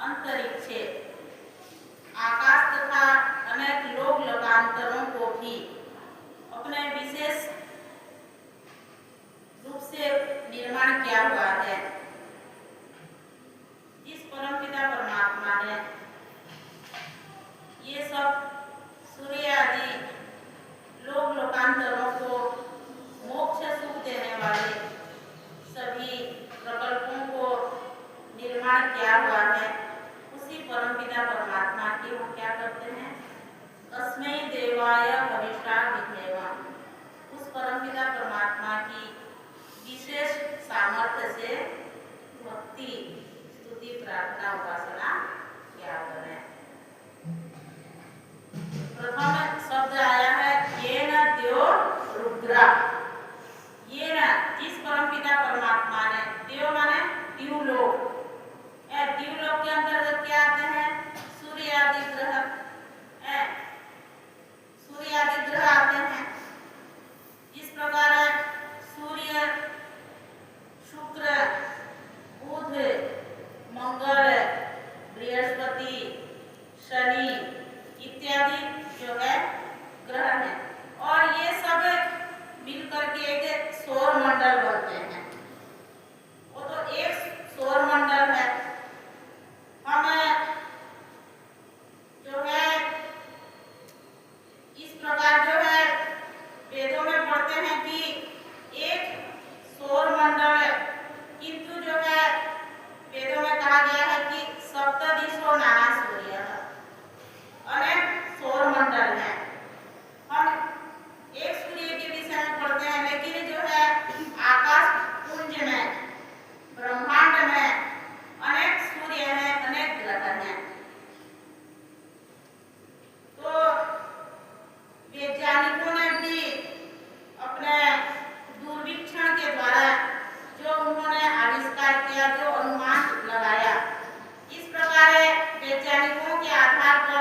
अंतरिक्षे, आकाश तथा अनेक लोक लोकांतरों को भी अपने विशेष रूप से निर्माण किया हुआ है। जिस परमपिता परमात्मा ने ये सब सूर्य आदि लोक लोकांतरों को मोक्ष सुख देने वाले सभी प्रकल्पों को निर्माण किया हुआ है, उसी परमपिता परमात्मा की हम क्या करते हैं, अस्मै देवाय हविषा विधेम, उस परमपिता परमात्मा की विशेष सामर्थ्य से भक्ति स्तुति प्रार्थना उपासना क्या करें। प्रथम शब्द आया है येन द्यो रुद्रा। ये न जिस परमपिता परमात्मा ने, देव माने द्युलोक, द्युलोक के अंतर्गत क्या आते हैं, सूर्य आदि ग्रह, सूर्य आदि ग्रह आते हैं। इस प्रकार सूर्य, शुक्र, बुध, मंगल, बृहस्पति, शनि इत्यादि जो है ग्रह है, और ये सब मिलकर के एक सौर मंडल बनते हैं। वो तो एक सौर मंडल है। हमें जो है इस प्रकार जो है वेदों में पढ़ते हैं कि एक सौर मंडल है, किंतु जो है वेदों में कहा गया है कि सप्तदिशो नाना सूर्य, अनेक सौर मंडल है। हम एक सूर्य के विषय में पढ़ते हैं, लेकिन जो है आकाश पुंज में, ब्रह्मांड में अनेक सूर्य हैं, अनेक ग्रह हैं। तो वैज्ञानिकों ने भी अपने दूरवीक्षण के द्वारा जो उन्होंने आविष्कार किया, जो अनुमान लगाया, इस प्रकार वैज्ञानिकों के आधार पर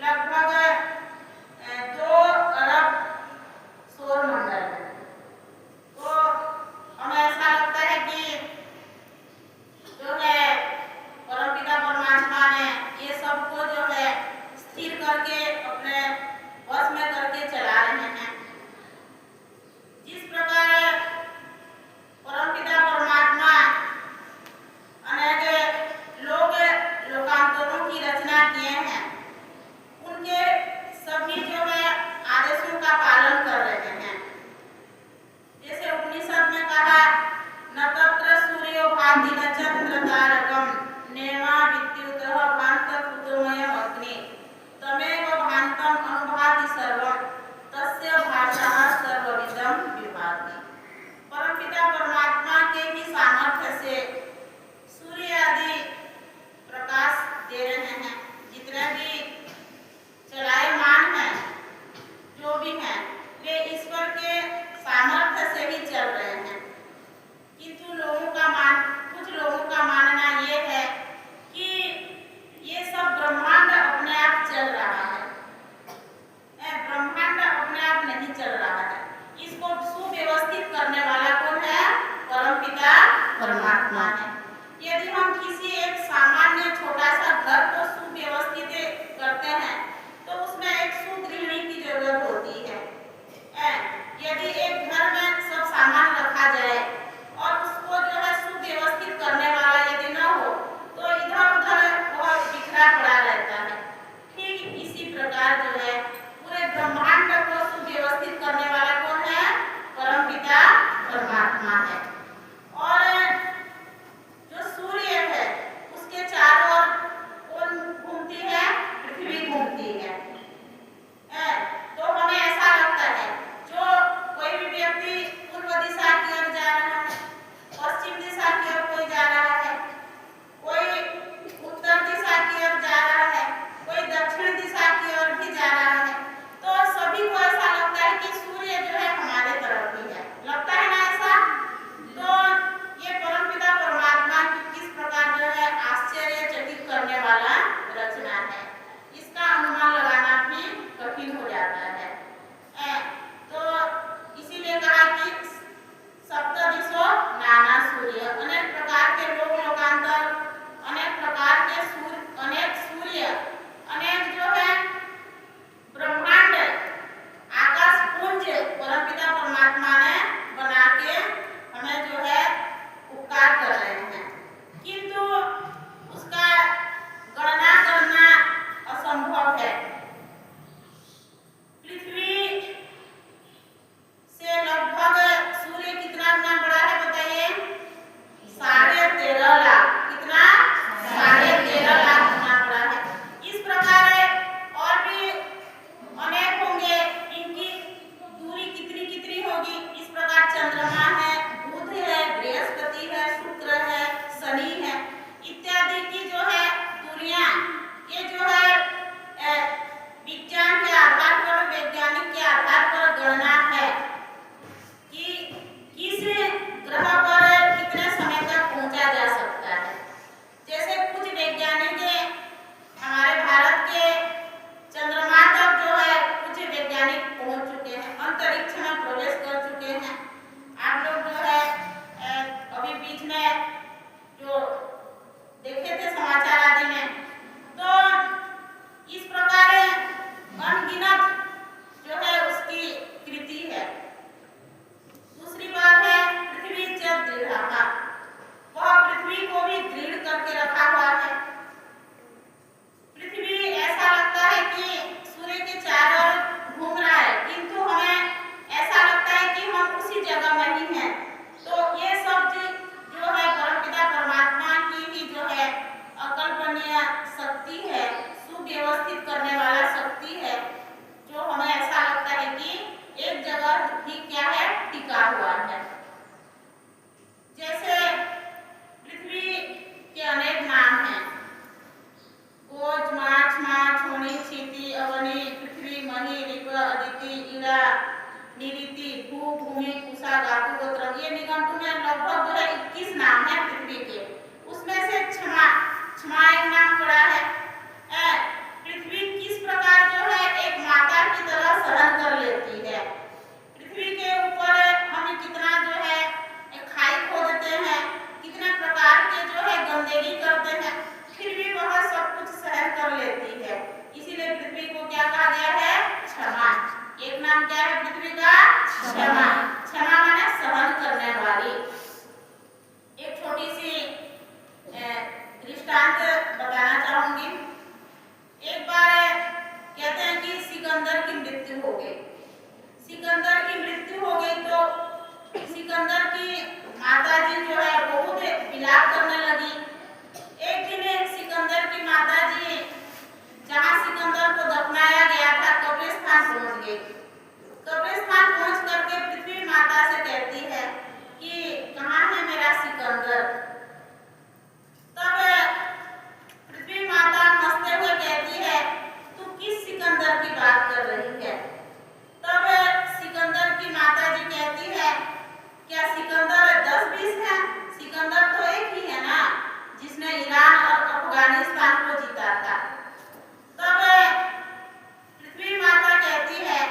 लगभग 2 अरब सौर मंडल है। तो हमें ऐसा लगता है कि जो है परमपिता परमात्मा ने ये सब को जो है स्थिर करके अपने वश में करके चला रहे हैं। जिस प्रकार परमपिता परमात्मा अनेक लोक लोकांतरों की रचना किए हैं, उनके सभी जो है आदेशों का पालन कर रहे हैं। जैसे उपनिषद में कहा, न तत्र सूर्यो भाति न चंद्र तारकम नेमा विद्युतः भान्त कुतोमयम् अग्नि तमेव भान्तम् अनुभाति सर्वम् तस्य भाषः सर्वविदं विभाति। परमपिता परमात्मा के ही सामर्थ्य से सूर्य आदि प्रकाश दे रहे हैं। जितने भी चलायमान हैं, जो भी हैं, वे ईश्वर के सामर्थ्य से ही चल रहे हैं। किंतु कुछ लोगों का मानना ये है कि ये सब ब्रह्मांड अफगानिस्तान को जीता था। तब पृथ्वी माता कहती है,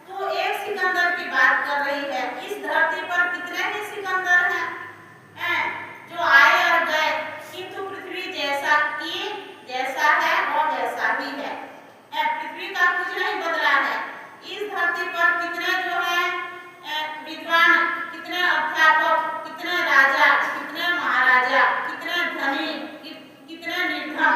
तू एक सिकंदर की बात कर रही है, इस धरती पर कितने ही सिकंदर हैं जो आए और गए, किंतु पृथ्वी जैसा है वो वैसा ही है। पृथ्वी का कुछ नहीं बदला है। इस धरती पर कितने जो है विद्वान, कितने अध्यापक, कितने राजा, कितने महाराजा, कितने धनी, कितने निर्धन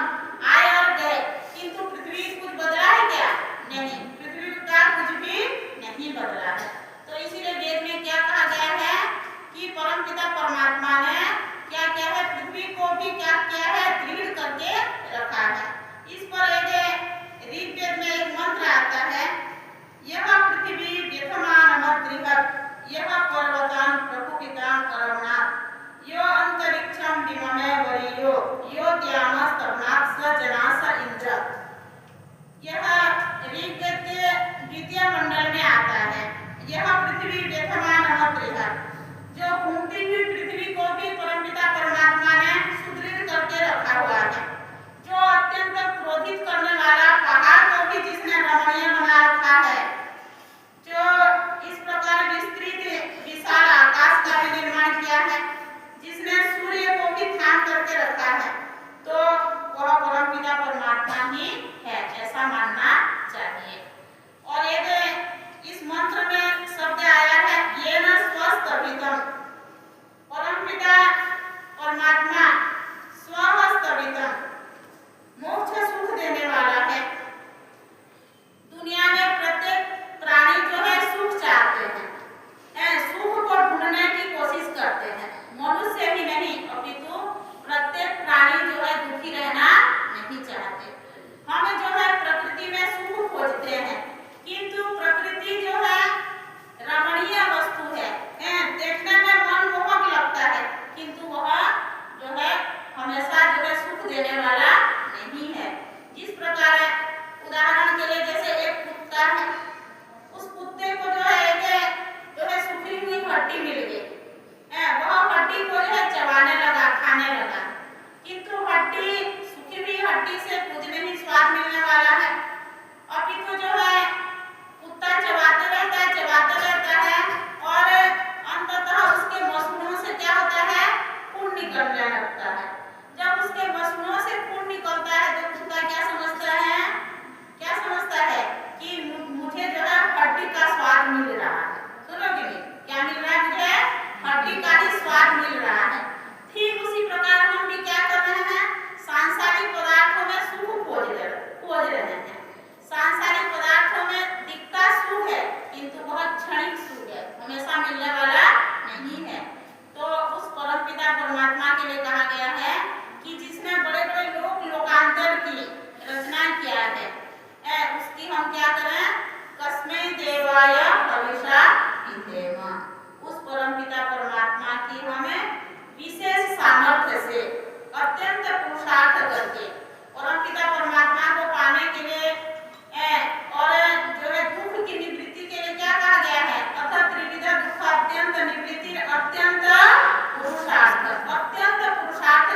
आए और गए, किंतु पृथ्वी कुछ बदला है क्या? नहीं, पृथ्वी का कुछ भी नहीं बदला है। तो इसीलिए वेद में क्या कहा गया है कि परमपिता परमात्मा ने क्या किया है, पृथ्वी को भी क्या किया है, दृढ़ करके रखा है। इस पर एक ऋग्वेद में एक मंत्र आता है, यह पृथ्वी व्यथमानमद्रिहत्, यह पर्वतान् प्रकुपितान् करवणात्, यो अंतरिक्षं विममे वरीयो, यो द्यामस्तभनात् स जनास इंद्र। यह ऋग्वेद के द्वितीय मंडल में आता है। यह पृथ्वी व्यथमानमद्रिहत्, जो घूमती हुई पृथ्वी को भी परमपिता परमात्मा ने सुदृढ़ करके रखा हुआ है। जो अत्यंत क्रोधित करने वाला पहाड़ को भी जिसने रमणीय बना रखा है, जो इस प्रकार विस्तृत विशाल आकाश का भी निर्माण किया है, जिसने सूर्य को भी थाम करके रखा है, तो वह परमपिता परमात्मा ही है, ऐसा मानना चाहिए। और एक इस मंत्र में शब्द आया है, येन स्वस्तभितम्, परमपिता परमात्मा स्वस्तभितम् मोक्ष सुख देने वाला है। दुनिया में प्रत्येक प्राणी जो है सुख चाहते हैं, सुख को ढूंढने की कोशिश करते हैं। मनुष्य ही नहीं अपितु प्रत्येक प्राणी जो है दुखी रहना नहीं चाहते। हम जो है प्रकृति में सुख खोजते हैं, किंतु प्रकृति जो है रमणीय वस्तु है, देखने में मनमोहक लगता है, किंतु वह जो है हमेशा जो है सुख देने वाला नहीं है। जिस प्रकार उदाहरण के लिए जैसे एक कुत्ता है, उस कुत्ते को जो है सूखी हुई हड्डी मिल गई, वह हड्डी को जो है चबाने लगा, खाने लगा, किंतु हड्डी सूखी हुई हड्डी से कुछ नहीं स्वाद मिलने वाला है। अपितु जो है कुत्ता चबाते रहता है और अंततः उसके मसूड़ों से क्या होता है, खून निकलने लगता है। जब उसके मसूड़ों से खून निकलता है तो कुत्ता क्या समझता है कि मुझे जो है हड्डी का स्वाद मिल रहा है। सुनोगे नहीं, क्या मिल रहा है? मुझे हड्डी का ही स्वाद मिल रहा है। ठीक उसी प्रकार हम भी क्या कर रहे हैं, सांसारिक पदार्थों में सुख खोज रहे हैं। सांसारिक पदार्थों में दिखता सुख है, किंतु बहुत क्षणिक सुख है, हमेशा मिलने वाला नहीं है। तो उस परमपिता परमात्मा के लिए कहा गया है कि जिसने बड़े बड़े लोकांतर की रचना किया है, उसकी हम क्या करें, कस्मै देवाय हविषा विधेम। उस परमपिता परमात्मा की हमें विशेष सामर्थ्य से अत्यंत पुरुषार्थ करके परमपिता परमात्मा को पाने के लिए और जो है दुख की निवृत्ति के लिए क्या कहा गया है, अथ त्रिविध दुख अत्यंत निवृत्ति अत्यंत पुरुषार्थ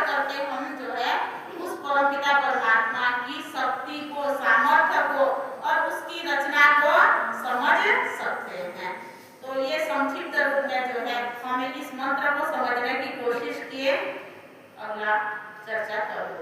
करके हम जो है उस परमपिता परमात्मा की शक्ति को, सामर्थ्य को और उसकी रचना को समझ सकते हैं। तो ये संक्षिप्त रूप में जो है हमें इस मंत्र को समझने की कोशिश किए। अगला चर्चा करो।